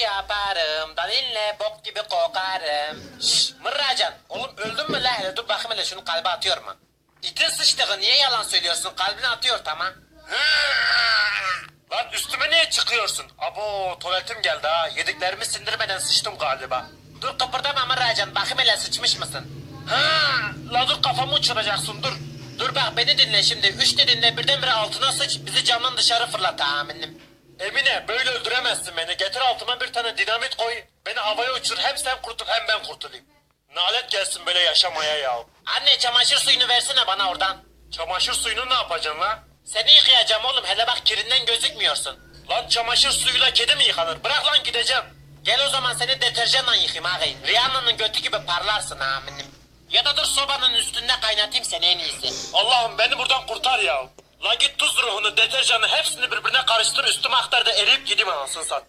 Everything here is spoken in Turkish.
yaparım, dalinle bok gibi kokarım. Şşş Mırracan, oğlum öldün mü la hele dur bakayım hele şunu kalbe atıyor mu? İtin sıçtığı niye yalan söylüyorsun kalbine atıyor tamam. Lan üstüme niye çıkıyorsun? Abo tuvaletim geldi ha yediklerimi sindirmeden sıçtım galiba. Dur kıpırdama Mırracan bakayım hele sıçmış mısın? La dur kafamı uçuracaksın dur. Dur bak beni dinle şimdi. Üç dediğinde birdenbire altına sıç bizi camdan dışarı fırlat aminim. Emine böyle öldüremezsin beni. Getir altıma bir tane dinamit koy. Beni havaya uçur hem sen kurtul hem ben kurtulayım. Nalet gelsin böyle yaşamaya ya. Anne çamaşır suyunu versene bana oradan. Çamaşır suyunu ne yapacaksın la? Seni yıkayacağım oğlum hele bak kirinden gözükmüyorsun. Lan çamaşır suyuyla kedi mi yıkanır? Bırak lan gideceğim. Gel o zaman seni deterjanla yıkayayım ağayım. Rihanna'nın götü gibi parlarsın aminim. Ya da dur sobanın üstünde kaynatayım seni en iyisi. Allah'ım beni buradan kurtar ya. La git tuz ruhunu, deterjanı hepsini birbirine karıştır üstüme aktar da eriyip gideyim anasını sat.